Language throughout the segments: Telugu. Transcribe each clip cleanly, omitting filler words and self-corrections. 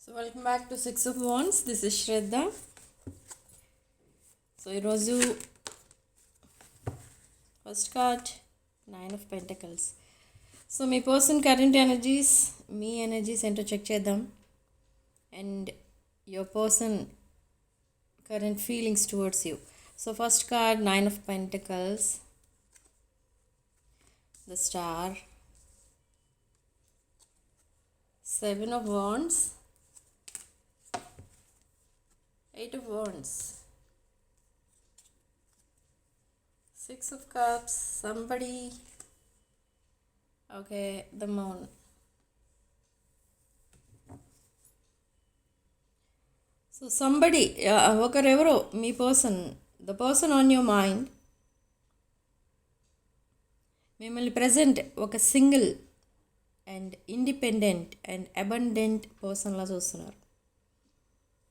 So welcome back to 6 of Wands. This is Shraddha. So ఈరోజు first card 9 of Pentacles. So మీ పర్సన్ కరెంట్ ఎనర్జీస్, మీ ఎనర్జీస్ ఏంటో చెక్ చేద్దాం. And your person current feelings towards you. So first card 9 of Pentacles, the Star, 7 of Wands, 8 of Wands, 6 of Cups, somebody, okay, the Moon. So somebody, ఒకరెవరో మీ person, the person on your mind మిమ్మల్ని ప్రజెంట్ ఒక single and independent and abundant పర్సన్లా చూస్తున్నారు.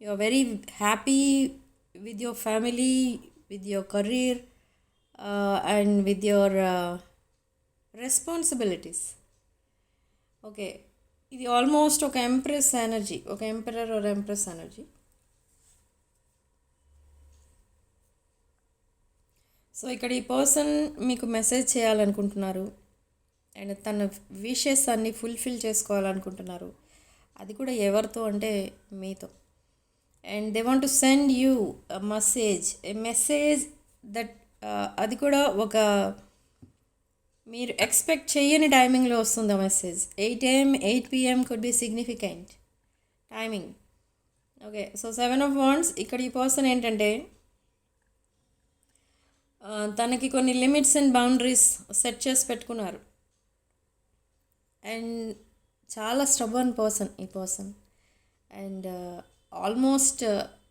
You are very happy with your family, with your career and with your responsibilities. Okay, ఇది ఆల్మోస్ట్ ఒక ఎంప్రెస్ ఎనర్జీ, ఒక emperor or empress energy. So ఇక్కడ ఈ పర్సన్ మీకు మెసేజ్ చేయాలనుకుంటున్నారు అండ్ తన విషెస్ అన్ని ఫుల్ఫిల్ చేసుకోవాలనుకుంటున్నారు. అది కూడా ఎవరితో అంటే మీతో. And they want to send you a message that అది కూడా ఒక మీరు ఎక్స్పెక్ట్ చేయని టైమింగ్లో వస్తుంది ఆ message. 8 AM 8 PM could be significant timing. Okay, so 7 of Wands, ఇక్కడ ఈ పర్సన్ ఏంటంటే తనకి కొన్ని లిమిట్స్ అండ్ బౌండరీస్ సెట్ చేసి పెట్టుకున్నారు. అండ్ చాలా స్టబర్న్ పర్సన్ ఈ పర్సన్. అండ్ ఆల్మోస్ట్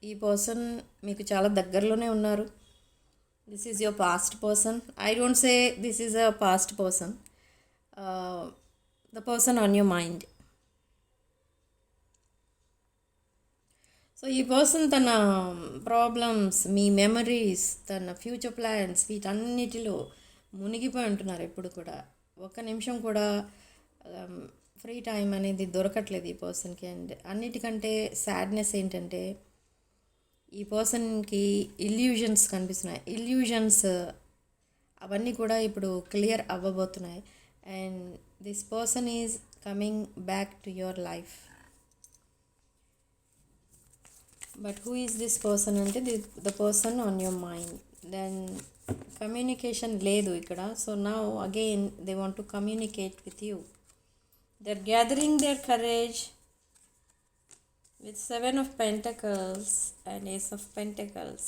ఈ పర్సన్ మీకు చాలా దగ్గరలోనే ఉన్నారు. This is your past person. I don't say this is a past person, the person on your mind. So ఈ పర్సన్ తన ప్రాబ్లమ్స్, మీ మెమరీస్, తన ఫ్యూచర్ ప్లాన్స్ వీటన్నిటిలో మునిగిపోయి ఉంటున్నారు. ఎప్పుడు కూడా ఒక్క నిమిషం కూడా ఫ్రీ టైం అనేది దొరకట్లేదు ఈ పర్సన్కి. అండ్ అన్నిటికంటే సాడ్నెస్ ఏంటంటే ఈ పర్సన్కి ఇల్యూజన్స్ కనిపిస్తున్నాయి. ఇల్యూజన్స్ అవన్నీ కూడా ఇప్పుడు క్లియర్ అవ్వబోతున్నాయి. And this person is coming back to your life. But who is this person అంటే the person on your mind. Then communication లేదు ఇక్కడ. So now again they want to communicate with you. They are gathering their courage with 7 of Pentacles and Ace of Pentacles.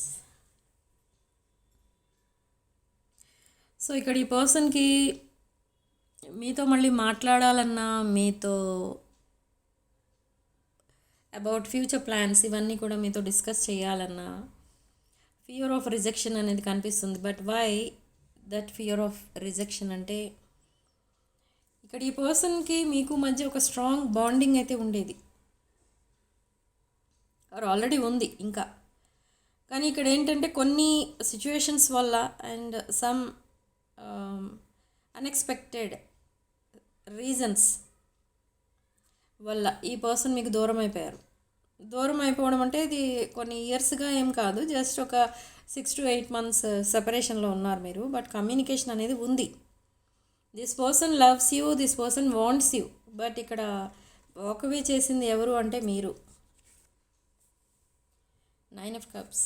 So ఇక్కడ ఈ పర్సన్కి మీతో మళ్ళీ మాట్లాడాలన్నా, మీతో అబౌట్ ఫ్యూచర్ ప్లాన్స్ ఇవన్నీ కూడా మీతో డిస్కస్ చేయాలన్నా ఫియర్ ఆఫ్ రిజెక్షన్ అనేది కనిపిస్తుంది. But why that fear of rejection అంటే ఇక్కడ ఈ పర్సన్కి మీకు మధ్య ఒక స్ట్రాంగ్ బాండింగ్ అయితే ఉండేది, ఆర్ ఆల్రెడీ ఉంది ఇంకా. కానీ ఇక్కడ ఏంటంటే కొన్ని సిచ్యువేషన్స్ వల్ల అండ్ సమ్ అన్ఎక్స్పెక్టెడ్ రీజన్స్ వల్ల ఈ పర్సన్ మీకు దూరం అయిపోయారు. దూరం అయిపోవడం అంటే ఇది కొన్ని ఇయర్స్గా ఏం కాదు, జస్ట్ ఒక 6 to 8 months సెపరేషన్లో ఉన్నారు మీరు. బట్ కమ్యూనికేషన్ అనేది ఉంది. This person loves you, this person wants you. But ఇక్కడ వాకవే చేసింది ఎవరు అంటే మీరు. 9 of Cups.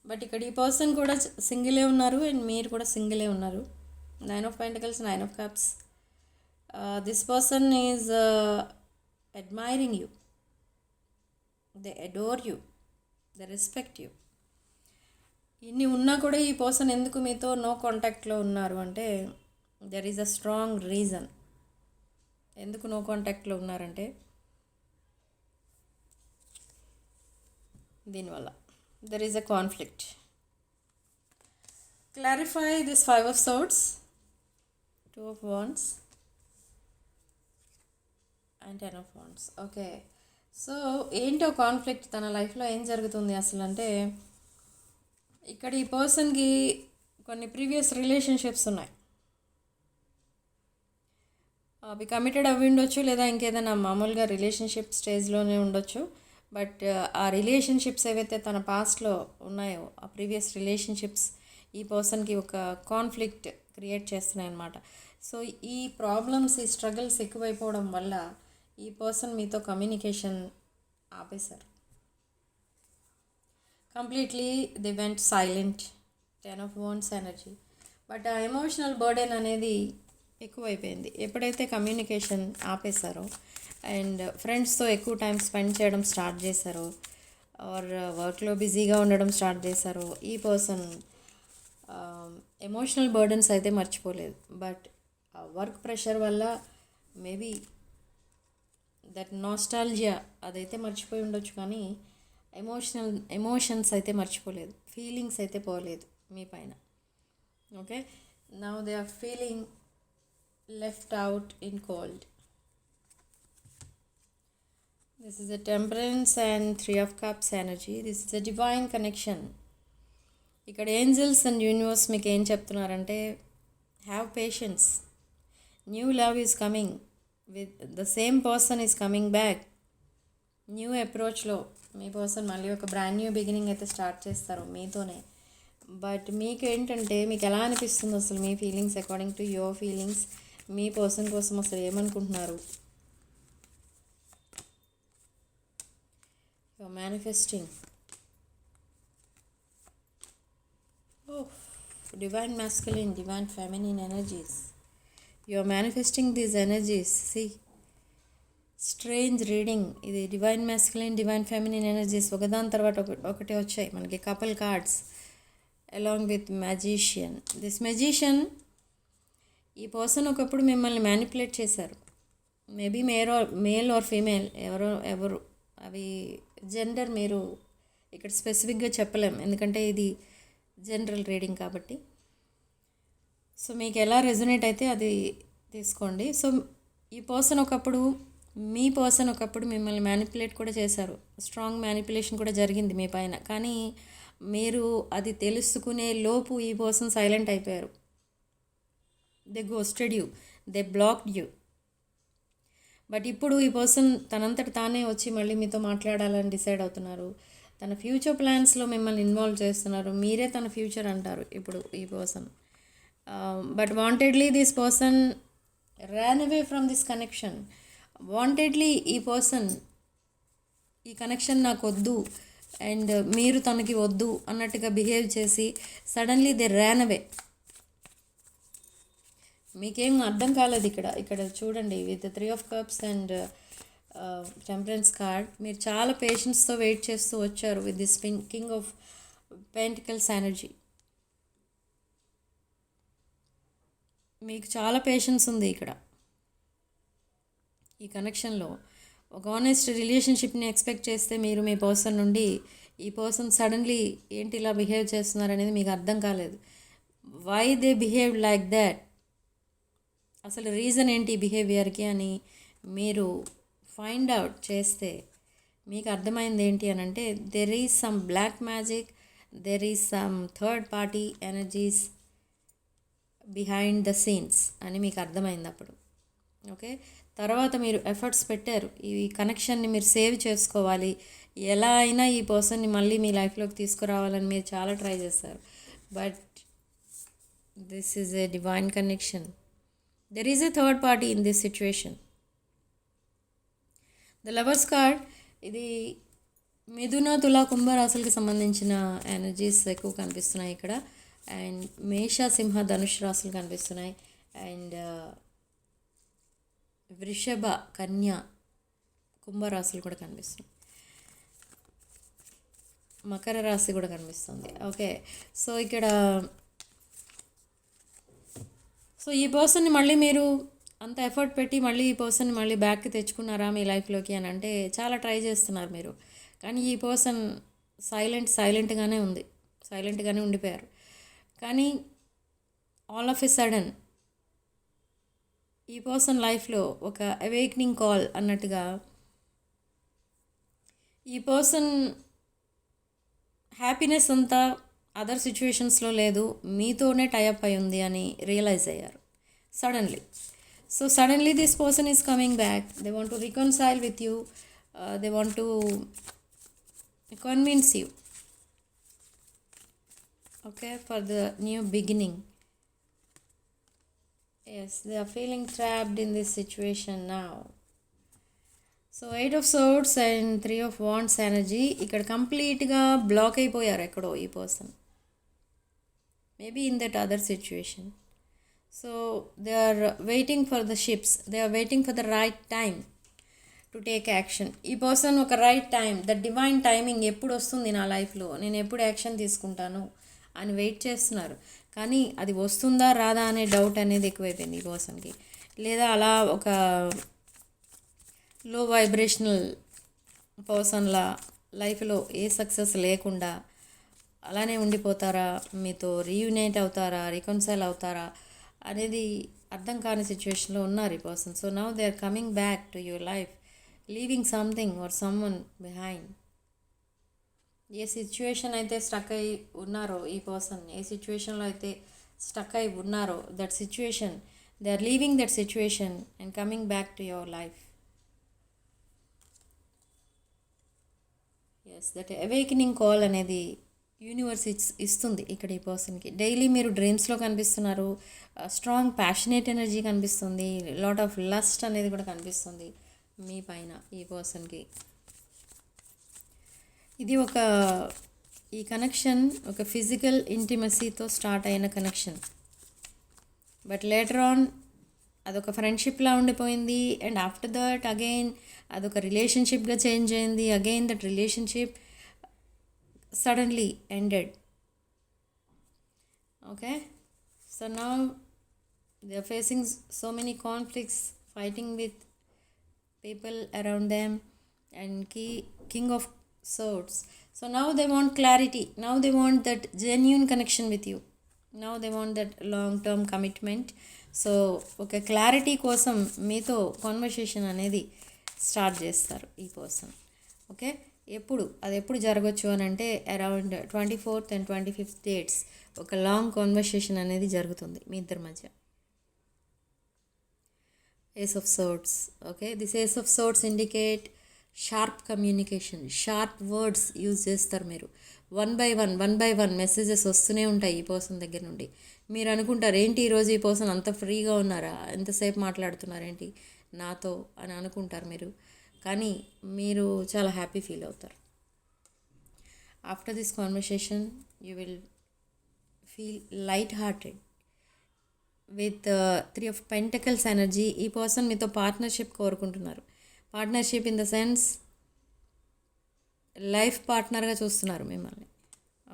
బట్ ఇక్కడ ఈ పర్సన్ కూడా సింగిలే ఉన్నారు అండ్ మీరు కూడా సింగిలే ఉన్నారు. 9 of Pentacles, 9 of Cups. This person is admiring you. They adore you. They respect you. ఇన్ని ఉన్నా కూడా ఈ పర్సన్ ఎందుకు మీతో నో కాంటాక్ట్లో ఉన్నారు అంటే there is a strong reason. ఎందుకు నో కాంటాక్ట్లో ఉన్నారంటే దీనివల్ల there is a conflict. Clarify this 5 of Swords, 2 of Wands and 10 of Wands. Okay, so ఏంటో కాన్ఫ్లిక్ట్, తన లైఫ్లో ఏం జరుగుతుంది అసలు అంటే ఇక్కడ ఈ పర్సన్కి కొన్ని ప్రీవియస్ రిలేషన్షిప్స్ ఉన్నాయి. అవి కమిటెడ్ అవి ఉండొచ్చు, లేదా ఇంకేదైనా మామూలుగా రిలేషన్షిప్ స్టేజ్లోనే ఉండొచ్చు. బట్ ఆ రిలేషన్షిప్స్ ఏవైతే తన పాస్ట్లో ఉన్నాయో, ఆ ప్రీవియస్ రిలేషన్షిప్స్ ఈ పర్సన్కి ఒక కాన్ఫ్లిక్ట్ క్రియేట్ చేస్తున్నాయి అన్నమాట. సో ఈ ప్రాబ్లమ్స్, ఈ స్ట్రగుల్స్ ఎక్కువైపోవడం వల్ల ఈ పర్సన్ మీతో కమ్యూనికేషన్ ఆపేశారు. Completely the vent silent. 10 of Wands energy. But ఆ ఎమోషనల్ బర్డెన్ అనేది ఎక్కువైపోయింది ఎప్పుడైతే కమ్యూనికేషన్ ఆపేశారో, అండ్ ఫ్రెండ్స్తో ఎక్కువ టైం స్పెండ్ చేయడం స్టార్ట్ చేశారో, ఆర్ వర్క్లో బిజీగా ఉండడం స్టార్ట్ చేశారో, ఈ పర్సన్ ఎమోషనల్ బర్డన్స్ అయితే మర్చిపోలేదు. బట్ వర్క్ ప్రెషర్ వల్ల మేబీ దట్ నాస్టాలజియా అదైతే మర్చిపోయి ఉండొచ్చు, కానీ ఎమోషన్స్ అయితే మర్చిపోలేదు, ఫీలింగ్స్ అయితే పోలేదు మీ పైన. Okay, now they are feeling left out in cold. This is a Temperance and 3 of Cups energy. This is a divine connection. ఇక్కడ ఏంజల్స్ అండ్ యూనివర్స్ మీకు ఏం చెప్తున్నారంటే, have patience, new love is coming, with the same person is coming back. New అప్రోచ్లో మీ పర్సన్ మళ్ళీ ఒక బ్రాండ్ న్యూ బిగినింగ్ అయితే స్టార్ట్ చేస్తారు మీతోనే. బట్ మీకు ఏంటంటే, మీకు ఎలా అనిపిస్తుంది అసలు మీ feelings, according to your feelings, మీ పర్సన్ కోసం అసలు ఏమనుకుంటున్నారు? Your manifesting. Divine masculine, divine feminine energies. You are manifesting these energies. See, strange reading. ఇది divine masculine, divine feminine energies ఒకదాని తర్వాత ఒకటి వచ్చాయి మనకి. Couple cards along with magician. This magician, ఈ పర్సన్ ఒకప్పుడు మిమ్మల్ని మ్యానిపులేట్ చేశారు. మేబీ మేల్ ఆర్ ఫీమేల్, ఎవరు అవి జెండర్ మీరు ఇక్కడ స్పెసిఫిక్గా చెప్పలేం, ఎందుకంటే ఇది జనరల్ రీడింగ్ కాబట్టి. సో మీకు ఎలా రెజొనేట్ అయితే అది తీసుకోండి. సో ఈ పర్సన్ ఒకప్పుడు, మీ పర్సన్ ఒకప్పుడు మిమ్మల్ని మ్యానిపులేట్ కూడా చేశారు, స్ట్రాంగ్ మ్యానిపులేషన్ కూడా జరిగింది మీ పైన. కానీ మీరు అది తెలుసుకునే లోపు ఈ పర్సన్ సైలెంట్ అయిపోయారు. They ghosted you, they blocked you. But ఇప్పుడు ఈ పర్సన్ తనంతట తానే వచ్చి మళ్ళీ మీతో మాట్లాడాలని డిసైడ్ అవుతున్నారు. తన ఫ్యూచర్ ప్లాన్స్లో మిమ్మల్ని ఇన్వాల్వ్ చేస్తున్నారు. మీరే తన ఫ్యూచర్ అంటారు ఇప్పుడు ఈ person. But wantedly this person Ryan away from this connection. Wantedly ఈ పర్సన్ ఈ కనెక్షన్ నాకు వద్దు అండ్ మీరు తనకి వద్దు అన్నట్టుగా బిహేవ్ చేసి సడన్లీ దే ర్యాన్ అవే. మీకేం అర్థం కాలేదు ఇక్కడ చూడండి, with 3 of Cups and temperance card, మీరు చాలా పేషెన్స్తో వెయిట్ చేస్తూ వచ్చారు with this king of pentacles energy. మీకు చాలా పేషెన్స్ ఉంది ఇక్కడ ఈ కనెక్షన్లో. ఒక ఆనెస్ట్ రిలేషన్షిప్ని ఎక్స్పెక్ట్ చేస్తే మీరు మీ పర్సన్ నుండి, ఈ పర్సన్ సడన్లీ ఏంటి ఇలా బిహేవ్ చేస్తున్నారు అనేది మీకు అర్థం కాలేదు. Why they behave like that, అసలు రీజన్ ఏంటి బిహేవియర్కి అని మీరు ఫైండ్ అవుట్ చేస్తే మీకు అర్థమైంది ఏంటి అని అంటే, there is some black magic, there is some third party energies behind the scenes అని మీకు అర్థమైంది అప్పుడు. ఓకే, తర్వాత మీరు ఎఫర్ట్స్ పెట్టారు, ఈ కనెక్షన్ని మీరు సేవ్ చేసుకోవాలి, ఎలా అయినా ఈ పర్సన్ని మళ్ళీ మీ లైఫ్లోకి తీసుకురావాలని మీరు చాలా ట్రై చేస్తారు. But this is a divine connection. There is a third party in this situation. The lovers card, ఇది మిథున, తుల, కుంభరాశులకి సంబంధించిన ఎనర్జీస్ ఎక్కువ కనిపిస్తున్నాయి ఇక్కడ. అండ్ మేష, సింహ, ధనుష్ రాశులు కనిపిస్తున్నాయి. అండ్ వృషభ, కన్య, కుంభరాశులు కూడా కనిపిస్తున్నాయి. మకర రాశి కూడా కనిపిస్తుంది. ఓకే, సో ఇక్కడ ఈ పర్సన్ని మళ్ళీ మీరు అంత ఎఫర్ట్ పెట్టి మళ్ళీ ఈ పర్సన్ని మళ్ళీ బ్యాక్కి తెచ్చుకున్నారా మీ లైఫ్లోకి అని అంటే చాలా ట్రై చేస్తున్నారు మీరు. కానీ ఈ పర్సన్ సైలెంట్గానే ఉండిపోయారు. కానీ ఆల్ ఆఫ్ ఎ సడన్ ఈ పర్సన్ లైఫ్లో ఒక అవేక్నింగ్ కాల్ అన్నట్టుగా ఈ పర్సన్ హ్యాపీనెస్ అంతా అదర్ సిచ్యువేషన్స్లో లేదు, మీతోనే టైఅప్ అయి ఉంది అని రియలైజ్ అయ్యారు suddenly. So suddenly this person is coming back. They want to reconcile with you. They want to convince you, okay, for the new beginning. Yes, they are feeling trapped in this situation now. So 8 of Swords and 3 of Wands energy ఇక్కడ కంప్లీట్గా బ్లాక్ అయిపోయారు ఎక్కడో ఈ person, maybe in that other situation. So they are waiting for the ships, they are waiting for the right time to take action. ఈ పర్సన్ ఒక right time, the divine timing ఎప్పుడు వస్తుంది నా లైఫ్లో, నేను ఎప్పుడు యాక్షన్ తీసుకుంటాను అని వెయిట్ చేస్తున్నారు. కానీ అది వస్తుందా రాదా అనే డౌట్ అనేది ఎక్కువైపోయింది ఈ పర్సన్కి. లేదా అలా ఒక లో వైబ్రేషనల్ పర్సన్లా లైఫ్లో ఏ సక్సెస్ లేకుండా అలానే ఉండిపోతారా, మీతో రీయూనైట్ అవుతారా, రికన్సైల్ అవుతారా అనేది అర్థం కాని సిచ్యువేషన్లో ఉన్నారు ఈ person. So now they are coming back to your life, leaving something or someone behind. ఏ సిచ్యువేషన్ అయితే స్టక్ అయి ఉన్నారో ఈ పర్సన్, ఏ సిచ్యువేషన్లో అయితే స్టక్ అయి ఉన్నారో that situation, they are leaving that situation and coming back to your life. Yes, that awakening call అనేది యూనివర్స్ ఇస్తుంది ఇక్కడ ఈ పర్సన్కి. డైలీ మీరు డ్రీమ్స్లో కనిపిస్తున్నారు, స్ట్రాంగ్ ప్యాషనేట్ ఎనర్జీ కనిపిస్తుంది, లాట్ ఆఫ్ లస్ట్ అనేది కూడా కనిపిస్తుంది మీ పైన ఈ పర్సన్కి. ఇది ఈ కనెక్షన్ ఒక ఫిజికల్ ఇంటిమసీతో స్టార్ట్ అయిన కనెక్షన్, బట్ లేటర్ ఆన్ అదొక ఫ్రెండ్షిప్లా ఉండిపోయింది. అండ్ ఆఫ్టర్ దట్ అగైన్ అదొక రిలేషన్షిప్గా చేంజ్ అయింది. Again that relationship suddenly ended. Okay, so now they are facing so many conflicts, fighting with people around them, and King of Swords. So now they want clarity, now they want that genuine connection with you, now they want that long term commitment. So ఒక క్లారిటీ కోసం మీతో కాన్వర్సేషన్ అనేది స్టార్ట్ చేస్తారు ఈ పర్సన్. ఓకే, ఎప్పుడు జరగచ్చు అని అంటే around 24th and 25th dates ఒక లాంగ్ కాన్వర్సేషన్ అనేది జరుగుతుంది మీ ఇద్దరి మధ్య. Ace of swords. Okay, this ace of swords indicate sharp communication, sharp words use చేస్తారు మీరు. వన్ బై వన్ మెసేజెస్ వస్తూనే ఉంటాయి ఈ పర్సన్ దగ్గర నుండి. మీరు అనుకుంటారు ఏంటి ఈరోజు ఈ పర్సన్ అంత ఫ్రీగా ఉన్నారా, ఎంతసేపు మాట్లాడుతున్నారేంటి నాతో అని అనుకుంటారు మీరు. కానీ మీరు చాలా హ్యాపీ ఫీల్ అవుతారు. After this conversation you will feel light hearted with 3 of Pentacles energy. ఈ పర్సన్ మీతో పార్ట్నర్షిప్ కోరుకుంటున్నారు. Partnership in the sense life పార్ట్నర్గా చూస్తున్నారు మిమ్మల్ని.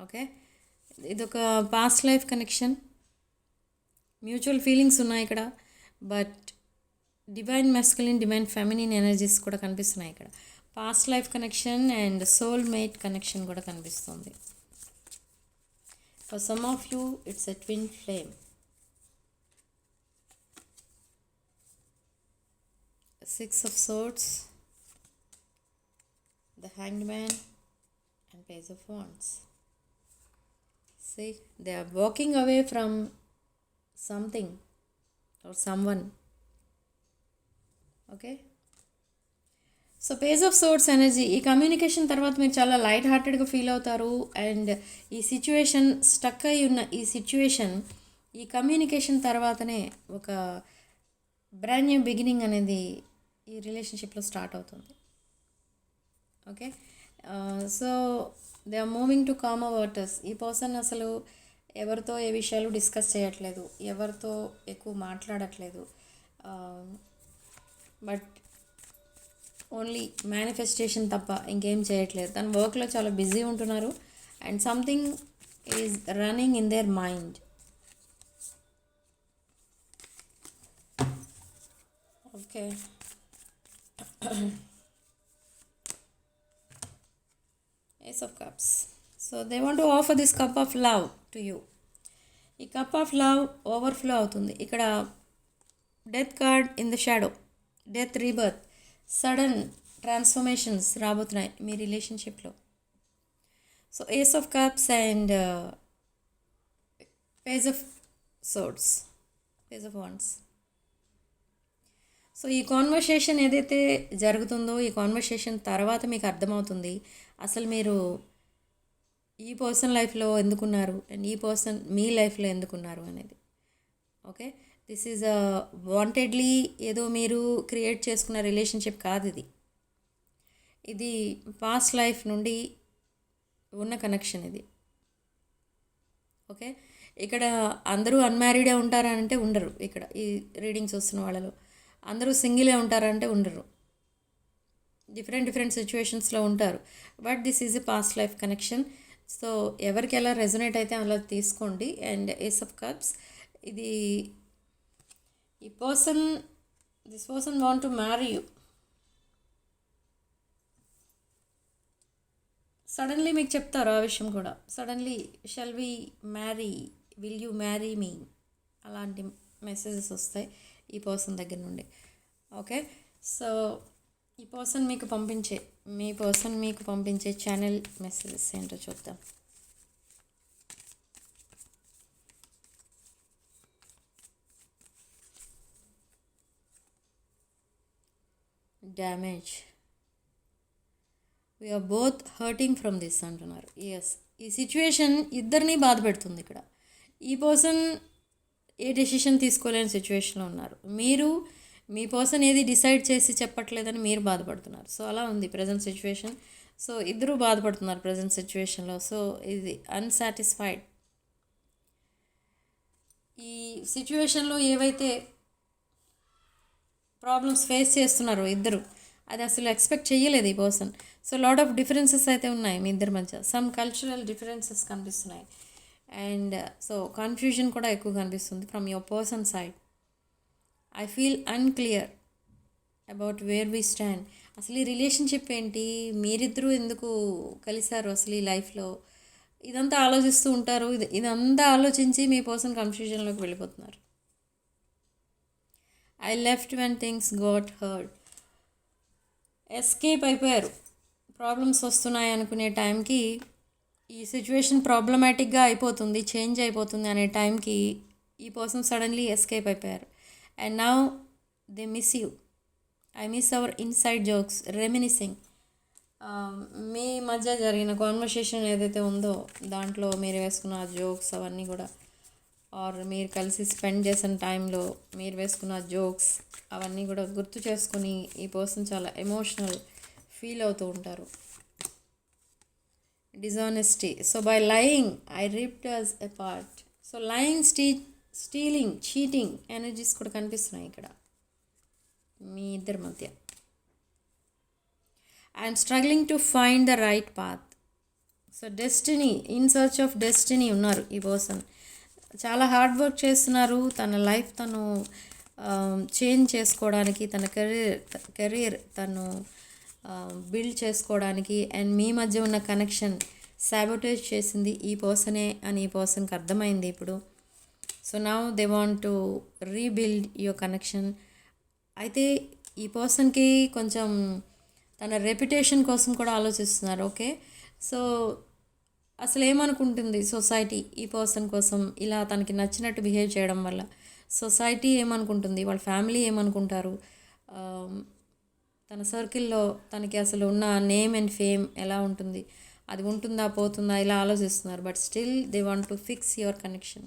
ఓకే, ఇదొక past life connection, mutual feelings ఉన్నాయి ఇక్కడ. But divine masculine, divine feminine energies కూడా కనిపిస్తున్నాయి ఇక్కడ. Past life connection and soul mate connection కూడా కనిపిస్తుంది. For some of you it's a twin flame. 6 of Swords, the Hanged Man and Page of Wands. See, they are walking away from something or someone. Okay, so page of swords energy, ఈ కమ్యూనికేషన్ తర్వాత మీరు చాలా లైట్ హార్టెడ్గా ఫీల్ అవుతారు. అండ్ ఈ సిచ్యువేషన్ స్టక్ అయి ఉన్న ఈ సిచ్యువేషన్, ఈ కమ్యూనికేషన్ తర్వాతనే ఒక బ్రాండ్ న్యూ బిగినింగ్ అనేది ఈ రిలేషన్షిప్లో స్టార్ట్ అవుతుంది. Okay, so they are moving to calmer waters. ఈ పర్సన్ అసలు ఎవరితో ఏ విషయాలు డిస్కస్ చేయట్లేదు, ఎవరితో ఎక్కువ మాట్లాడట్లేదు, బట్ ఓన్లీ మేనిఫెస్టేషన్ తప్ప ఇంకేం చేయట్లేదు. తన వర్క్లో చాలా బిజీ ఉంటున్నారు and something is running in their mind. Okay, Ace of Cups. So they want to offer this cup of love to you. ఈ కప్ ఆఫ్ లవ్ ఓవర్ఫ్లో అవుతుంది. ఇక్కడ death card in the shadow, death, rebirth, sudden transformations రాబోతున్నాయి మీ రిలేషన్షిప్లో. So ace of cups and page of swords, page of wands. So ఈ కాన్వర్సేషన్ ఏదైతే జరుగుతుందో ఈ కాన్వర్సేషన్ తర్వాత మీకు అర్థమవుతుంది అసలు మీరు ఈ పర్సన్ లైఫ్లో ఎందుకున్నారు అండ్ ఈ పర్సన్ మీ లైఫ్లో ఎందుకున్నారు అనేది. ఓకే, దిస్ ఈజ్ వాంటెడ్లీ ఏదో మీరు క్రియేట్ చేసుకున్న రిలేషన్షిప్ కాదు ఇది. ఇది పాస్ట్ లైఫ్ నుండి ఉన్న కనెక్షన్ ఇది. ఓకే, ఇక్కడ అందరూ అన్మ్యారీడే ఉంటారా అంటే ఉండరు. ఇక్కడ ఈ రీడింగ్స్ వస్తున్న వాళ్ళలో అందరూ సింగిలే ఉంటారా అంటే ఉండరు. డిఫరెంట్ సిచ్యువేషన్స్లో ఉంటారు. But this is a past life connection. So ఎవరికి ఎలా రెజొనేట్ అయితే అలా తీసుకోండి. అండ్ ఏస్ ఆఫ్ కప్స్, ఇది this person want to marry you. Suddenly మీకు చెప్తారు ఆ విషయం కూడా. Suddenly shall we marry, will you marry me, అలాంటి మెసేజెస్ వస్తాయి ఈ పర్సన్ దగ్గర నుండి. ఓకే, సో మీ పర్సన్ మీకు పంపించే ఛానల్ మెసేజెస్ ఏంటో చూద్దాం. Damage, we are both hurting from this అంటున్నారు. ఎస్, ఈ సిచ్యువేషన్ ఇద్దరిని బాధ పెడుతుంది. ఇక్కడ ఈ పర్సన్ ఏ డెసిషన్ తీసుకోలేని సిచ్యువేషన్లో ఉన్నారు. మీ పర్సన్ ఏది డిసైడ్ చేసి చెప్పట్లేదని మీరు బాధపడుతున్నారు. సో అలా ఉంది ప్రజెంట్ సిచ్యువేషన్. సో ఇద్దరూ బాధపడుతున్నారు ప్రజెంట్ సిచ్యువేషన్లో. సో ఇది అన్సాటిస్ఫైడ్. ఈ సిచ్యువేషన్లో ఏవైతే ప్రాబ్లమ్స్ ఫేస్ చేస్తున్నారో ఇద్దరు, అది అసలు ఎక్స్పెక్ట్ చేయలేదు ఈ person. So lot of differences అయితే ఉన్నాయి మీ ఇద్దరి మధ్య. సమ్ కల్చరల్ డిఫరెన్సెస్ కనిపిస్తున్నాయి. అండ్ సో కన్ఫ్యూజన్ కూడా ఎక్కువ కనిపిస్తుంది from your person side. I feel unclear about where we stand. అసలు ఈ రిలేషన్షిప్ ఏంటి, మీరిద్దరూ ఎందుకు కలిశారు అసలు ఈ లైఫ్లో, ఇదంతా ఆలోచిస్తూ ఉంటారు. ఇదంతా ఆలోచించి మీ పర్సన్ కన్ఫ్యూజన్లోకి వెళ్ళిపోతున్నారు. I left when things got hurt. Escape అయిపోయారు. ప్రాబ్లమ్స్ వస్తున్నాయి అనుకునే టైంకి, ఈ సిచ్యువేషన్ ప్రాబ్లమాటిక్గా అయిపోతుంది, చేంజ్ అయిపోతుంది అనే టైంకి ఈ పర్సన్ సడన్లీ ఎస్కేప్ అయిపోయారు. And now they miss you. I miss our inside jokes, reminiscing. మీ మధ్య జరిగిన కాన్వర్సేషన్ ఏదైతే ఉందో దాంట్లో మీరు వేసుకున్న జోక్స్ అవన్నీ కూడా, ఆర్ మీరు కలిసి స్పెండ్ చేసిన టైంలో మీరు వేసుకున్న జోక్స్ అవన్నీ కూడా గుర్తు చేసుకుని ఈ పర్సన్ చాలా ఎమోషనల్ ఫీల్ అవుతూ ఉంటారు. Dishonesty. So by lying I ripped us apart. So lying, stealing, cheating energies కూడా కనిపిస్తున్నాయి ఇక్కడ మీ ఇద్దరి మధ్య. I'm struggling to find the right path. So destiny, in search of destiny ఉన్నారు ఈ పర్సన్. చాలా హార్డ్ వర్క్ చేస్తున్నారు. తన లైఫ్ తను చేంజ్ చేసుకోవడానికి, తన కెరీర్ తను బిల్డ్ చేసుకోవడానికి. అండ్ మీ మధ్య ఉన్న కనెక్షన్ సాబోటేజ్ చేసింది ఈ పర్సనే అని ఈ పర్సన్కి అర్థమైంది ఇప్పుడు. So now they want to rebuild your connection. అయితే ఈ పర్సన్కి కొంచెం తన రెప్యుటేషన్ కోసం కూడా ఆలోచిస్తున్నారు. ఓకే, సో అసలు ఏమనుకుంటుంది సొసైటీ ఈ పర్సన్ కోసం ఇలా తనకి నచ్చినట్టు బిహేవ్ చేయడం వల్ల? సొసైటీ ఏమనుకుంటుంది, వాళ్ళ ఫ్యామిలీ ఏమనుకుంటారు, తన సర్కిల్లో తనకి అసలు ఉన్న నేమ్ అండ్ ఫేమ్ ఎలా ఉంటుంది, అది ఉంటుందా పోతుందా, ఇలా ఆలోచిస్తున్నారు. But still they want to fix your connection.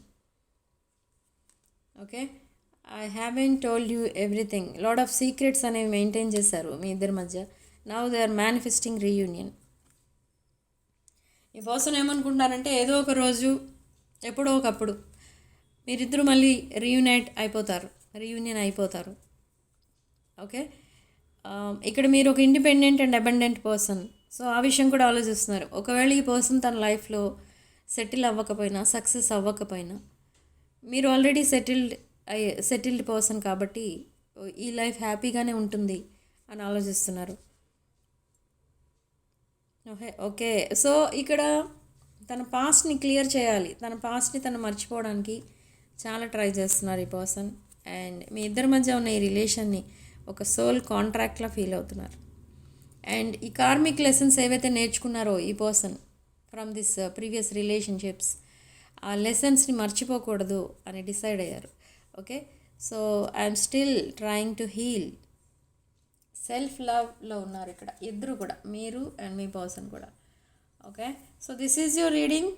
Okay, I haven't told you everything. Lot of secrets అనేవి మెయింటైన్ చేశారు మీ ఇద్దరి మధ్య. Now they are manifesting reunion. ఈ పర్సన్ ఏమనుకుంటారంటే ఏదో ఒక రోజు ఎప్పుడో ఒకప్పుడు మీరిద్దరూ మళ్ళీ రీయూనియన్ అయిపోతారు. ఓకే, ఇక్కడ మీరు ఒక independent and abundant person. So ఆ విషయం కూడా ఆలోచిస్తున్నారు. ఒకవేళ ఈ పర్సన్ తన లైఫ్లో సెటిల్ అవ్వకపోయినా, సక్సెస్ అవ్వకపోయినా, మీరు ఆల్రెడీ సెటిల్డ్ పర్సన్ కాబట్టి ఈ లైఫ్ హ్యాపీగానే ఉంటుంది అని ఆలోచిస్తున్నారు. ఓకే, సో ఇక్కడ తన పాస్ట్ని క్లియర్ చేయాలి, తన పాస్ట్ని తను మర్చిపోవడానికి చాలా ట్రై చేస్తున్నారు ఈ పర్సన్. అండ్ మీ ఇద్దరి మధ్య ఉన్న ఈ రిలేషన్ని ఒక సోల్ కాంట్రాక్ట్లా ఫీల్ అవుతున్నారు. అండ్ ఈ కార్మిక్ లెసన్స్ ఏవైతే నేర్చుకున్నారో ఈ person from this previous relationships, ఆ లెసన్స్ని మర్చిపోకూడదు అని డిసైడ్ అయ్యారు. Okay, so I'm still trying to heal. Self లవ్లో ఉన్నారు ఇక్కడ ఇద్దరు కూడా, మీరు అండ్ మీ పర్సన్ కూడా. Okay, so this is your reading.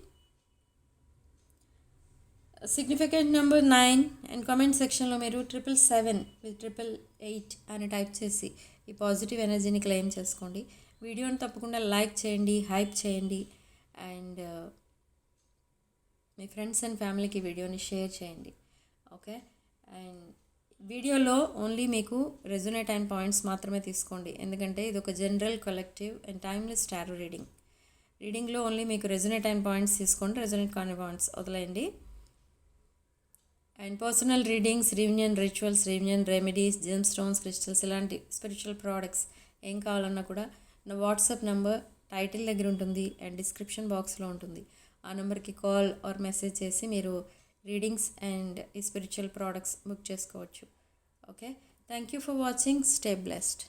Significant number 9 and comment సెక్షన్లో మీరు 777 అని టైప్ చేసి ఈ పాజిటివ్ ఎనర్జీని క్లెయిమ్ చేసుకోండి. వీడియోని తప్పకుండా లైక్ చేయండి, హైప్ చేయండి, అండ్ మీ ఫ్రెండ్స్ అండ్ ఫ్యామిలీకి వీడియోని షేర్ చేయండి. ఓకే, అండ్ వీడియోలో ఓన్లీ మీకు రెజొనేట్ అయిన పాయింట్స్ మాత్రమే తీసుకోండి, ఎందుకంటే ఇది ఒక general collective and timeless tarot రీడింగ్లో ఓన్లీ మీకు రెజొనేట్ అయిన పాయింట్స్ తీసుకోండి, రెజొనేట్ కాని పాయింట్స్ వదిలేయండి. And personal readings, revision rituals, revision remedies, gem stones, crystals, ఇలాంటి స్పిరిచువల్ ప్రోడక్ట్స్ ఏం కావాలన్నా కూడా నా వాట్సాప్ నెంబర్ టైటిల్ దగ్గర ఉంటుంది అండ్ డిస్క్రిప్షన్ బాక్స్లో ఉంటుంది. ఆ నెంబర్కి కాల్ ఆర్ మెసేజ్ చేసి మీరు రీడింగ్స్ అండ్ ఈ స్పిరిచువల్ ప్రోడక్ట్స్ బుక్ చేసుకోవచ్చు. Okay, thank you for watching. Stay blessed.